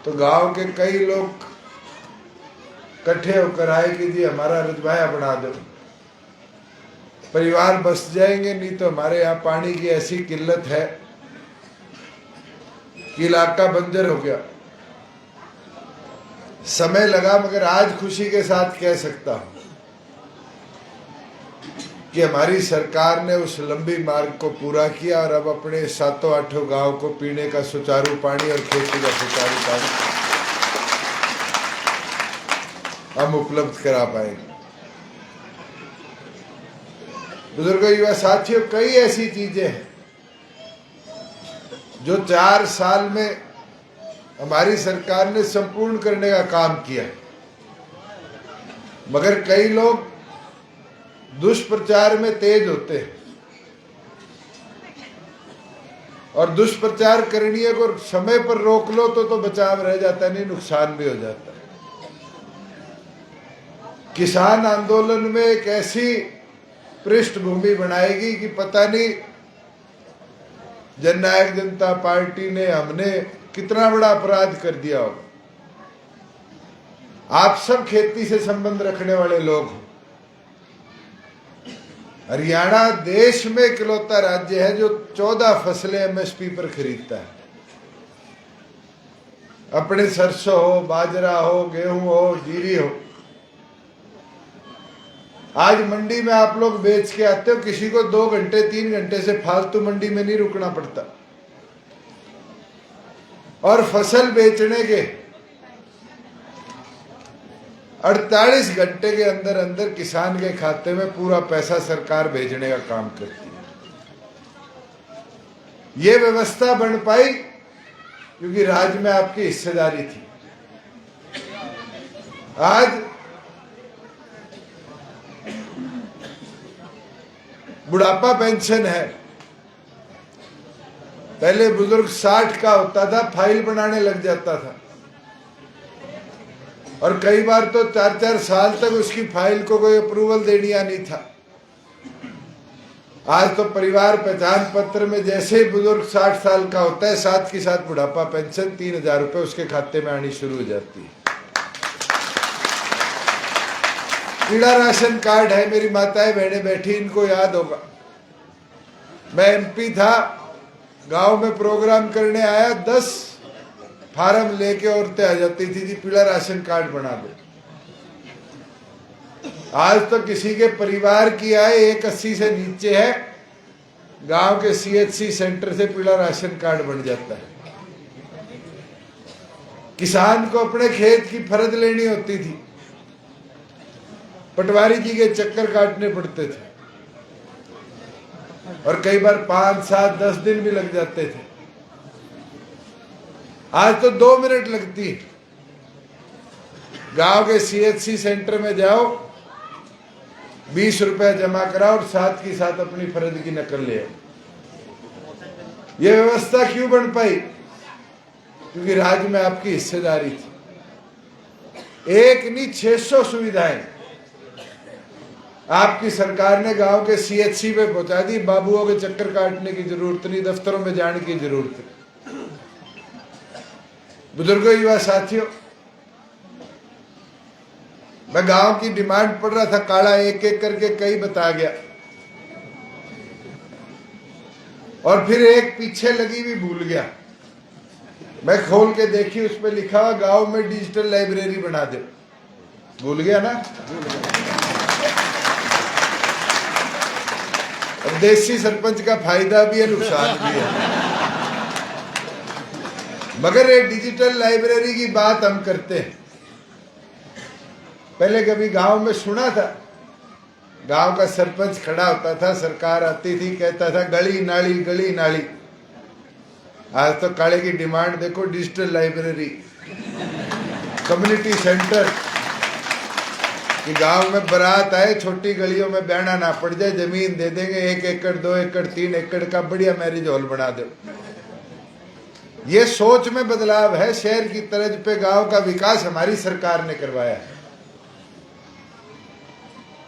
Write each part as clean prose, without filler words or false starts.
तो गांव के कई लोग इकट्ठे होकर आए कि जी हमारा रजवाया बना दो, परिवार बस जाएंगे, नहीं तो हमारे यहाँ पानी की ऐसी किल्लत है कि इलाका बंजर हो गया। समय लगा, मगर आज खुशी के साथ कह सकता हूं कि हमारी सरकार ने उस लंबी मार्ग को पूरा किया और अब अपने 7-8 गांव को पीने का सुचारू पानी और खेती का सुचारू पानी हम उपलब्ध करा पाएंगे। बुजुर्गों, युवा साथियों, कई ऐसी चीजें हैं जो 4 साल में हमारी सरकार ने संपूर्ण करने का काम किया, मगर कई लोग दुष्प्रचार में तेज होते हैं और दुष्प्रचार करणीय को समय पर रोक लो तो बचाव रह जाता, नहीं नुकसान भी हो जाता है। किसान आंदोलन में एक ऐसी पृष्ठभूमि बनाएगी कि पता नहीं जननायक जनता पार्टी ने हमने कितना बड़ा अपराध कर दिया होगा। आप सब खेती से संबंध रखने वाले लोग हो। हरियाणा देश में इकलौता राज्य है जो 14 फसलें एमएसपी पर खरीदता है। अपने सरसों हो, बाजरा हो, गेहूं हो, जीरी हो। आज मंडी में आप लोग बेच के आते हो, किसी को 2 घंटे 3 घंटे से फालतू मंडी में नहीं रुकना पड़ता और फसल बेचने के 48 घंटे के अंदर अंदर किसान के खाते में पूरा पैसा सरकार भेजने का काम करती है। ये व्यवस्था बन पाई क्योंकि राज्य में आपकी हिस्सेदारी थी। आज बुढ़ापा पेंशन है, पहले बुजुर्ग 60 का होता था, फाइल बनाने लग जाता था और कई बार तो 4-4 साल तक उसकी फाइल को कोई अप्रूवल देनी आनी था। आज तो परिवार पहचान पत्र में जैसे ही बुजुर्ग 60 साल का होता है, साथ के साथ बुढ़ापा पेंशन 3000 रुपए उसके खाते में आनी शुरू हो जाती है। पीला राशन कार्ड है, मेरी माताएं बहनें बैठी, इनको याद होगा। मैं एमपी था, गांव में प्रोग्राम करने आया, 10 फार्म लेके औरतें आ जाती थी, जी पीला राशन कार्ड बना दो। आज तो किसी के परिवार की आय 180 से नीचे है, गांव के सीएचसी सेंटर से पीला राशन कार्ड बन जाता है। किसान को अपने खेत की फर्ज लेनी होती थी, पटवारी जी के चक्कर काटने पड़ते थे और कई बार 5, 7, 10 दिन भी लग जाते थे। आज तो 2 मिनट लगती है। गांव के सीएचसी सेंटर में जाओ, 20 रुपए जमा कराओ और साथ की साथ अपनी फर्ज की नकल ले आओ। यह व्यवस्था क्यों बन पाई? क्योंकि राज्य में आपकी हिस्सेदारी थी। एक नहीं 600 सुविधाएं आपकी सरकार ने गांव के सीएचसी पे पहुंचा दी। बाबुओं के चक्कर काटने की जरूरत नहीं, दफ्तरों में जाने की जरूरत नहीं। बुजुर्गों, युवा साथियों, मैं गांव की डिमांड पढ़ रहा था, काला एक एक करके कई बता गया और फिर एक पीछे लगी भी भूल गया। मैं खोल के देखी, उस पर लिखा हुआ गांव में डिजिटल लाइब्रेरी बना दो। भूल गया ना? और देसी सरपंच का फायदा भी है, नुकसान भी है। मगर ये डिजिटल लाइब्रेरी की बात हम करते हैं। पहले कभी गांव में सुना था? गांव का सरपंच खड़ा होता था, सरकार आती थी, कहता था गली नाली गली नाली। आज तो काले की डिमांड देखो, डिजिटल लाइब्रेरी, कम्युनिटी सेंटर, कि गांव में बारात आए, छोटी गलियों में बहना ना पड़ जाए, जमीन दे देंगे, 1 एकड़ 2 एकड़ 3 एकड़ का बढ़िया मैरिज हॉल बना दो। ये सोच में बदलाव है। शहर की तर्ज पे गांव का विकास हमारी सरकार ने करवाया है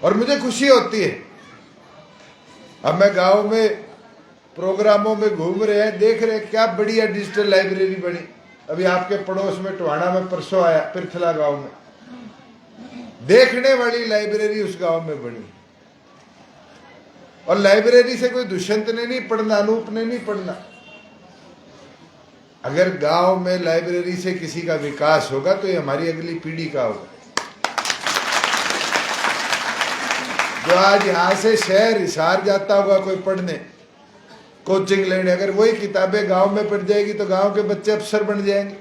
और मुझे खुशी होती है। अब मैं गांव में प्रोग्रामों में घूम रहे हैं, देख रहे हैं क्या बढ़िया डिजिटल लाइब्रेरी बनी। अभी आपके पड़ोस में टोहाना में परसों आया, पिरथला गांव में, देखने वाली लाइब्रेरी उस गांव में बनी। और लाइब्रेरी से कोई दुष्यंत ने नहीं पढ़ना, अनूप ने नहीं पढ़ना। अगर गांव में लाइब्रेरी से किसी का विकास होगा तो ये हमारी अगली पीढ़ी का होगा। जो आज यहां से शहर हिसार जाता होगा कोई पढ़ने, कोचिंग लेने, अगर वही किताबें गांव में पढ़ जाएगी तो गांव के बच्चे अफसर बन जाएंगे,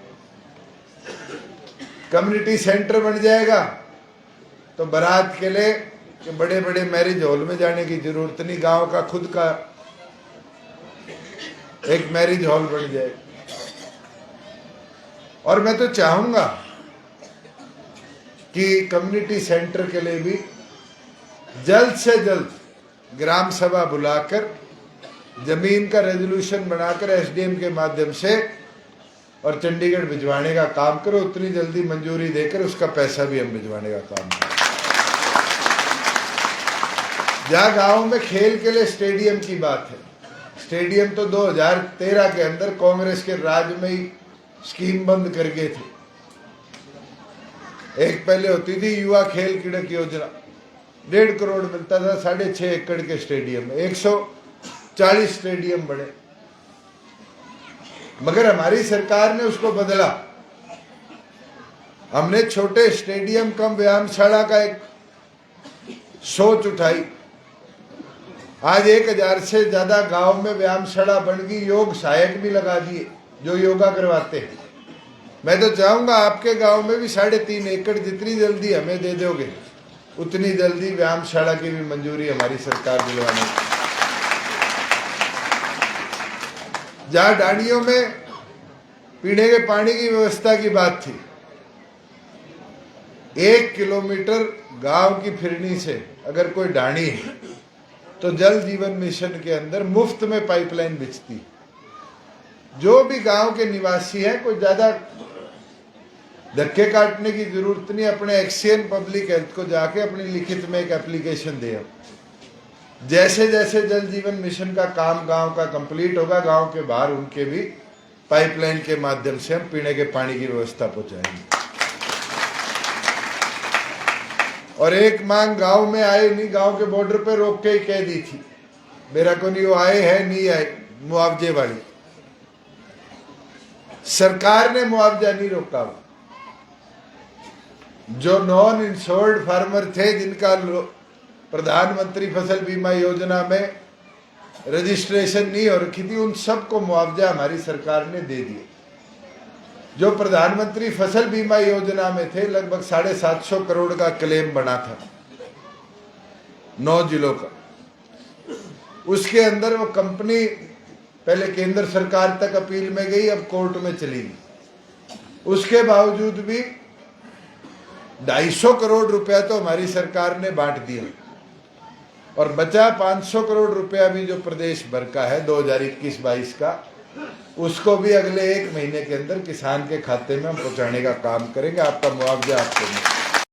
कम्युनिटी सेंटर बन जाएगा। तो बारात के लिए कि बड़े बड़े मैरिज हॉल में जाने की जरूरत नहीं, गांव का खुद का एक मैरिज हॉल बन जाए। और मैं तो चाहूंगा कि कम्युनिटी सेंटर के लिए भी जल्द से जल्द ग्राम सभा बुलाकर जमीन का रेजोल्यूशन बनाकर एसडीएम के माध्यम से और चंडीगढ़ भिजवाने का काम करो। उतनी जल्दी मंजूरी देकर उसका पैसा भी हम भिजवाने का काम करें। जहां गांव में खेल के लिए स्टेडियम की बात है, स्टेडियम तो 2013 के अंदर कांग्रेस के राज में ही स्कीम बंद कर गए थे। एक पहले होती थी युवा खेल क्रीड़क योजना, 1.5 करोड़ मिलता था 6.5 एकड़ के स्टेडियम में, 140 स्टेडियम बने। मगर हमारी सरकार ने उसको बदला। हमने छोटे स्टेडियम कम व्यायामशाला का एक सोच उठाई। आज 1000 से ज्यादा गांव में व्यायामशाला बन गई, योग सहायक भी लगा दिए जो योगा करवाते हैं। मैं तो चाहूंगा आपके गांव में भी 3.5 एकड़ जितनी जल्दी हमें दे दोगे उतनी जल्दी व्यायामशाला की भी मंजूरी हमारी सरकार दिलवाने। जहां डाणियों में पीने के पानी की व्यवस्था की बात थी, 1 किलोमीटर गांव की फिरनी से अगर कोई डाणी है तो जल जीवन मिशन के अंदर मुफ्त में पाइपलाइन बिछती। जो भी गांव के निवासी हैं, कोई ज्यादा धक्के काटने की जरूरत नहीं, अपने एक्सीएन पब्लिक हेल्थ को जाके अपनी लिखित में एक एप्लीकेशन दे। जैसे जैसे जल जीवन मिशन का काम गांव का कंप्लीट होगा, गांव के बाहर उनके भी पाइपलाइन के माध्यम से हम पीने के पानी की व्यवस्था पहुंचाएंगे। और एक मांग गांव में आए नहीं, गांव के बॉर्डर पे रोक के ही कह दी थी, मेरा को नहीं वो आए है नहीं आए, मुआवजे वाली। सरकार ने मुआवजा नहीं रोका। जो नॉन इंश्योर्ड फार्मर थे, जिनका प्रधानमंत्री फसल बीमा योजना में रजिस्ट्रेशन नहीं हो रखी थी, उन सबको मुआवजा हमारी सरकार ने दे दिया। जो प्रधानमंत्री फसल बीमा योजना में थे, लगभग 750 करोड़ का क्लेम बना था 9 जिलों का। उसके अंदर वो कंपनी पहले केंद्र सरकार तक अपील में गई, अब कोर्ट में चली गई। उसके बावजूद भी 250 करोड़ रुपया तो हमारी सरकार ने बांट दिया और बचा 500 करोड़ रुपया भी जो प्रदेश भर का है 2021-22 का, उसको भी अगले 1 महीने के अंदर किसान के खाते में हम पहुंचाने का काम करेंगे। आपका मुआवजा आपको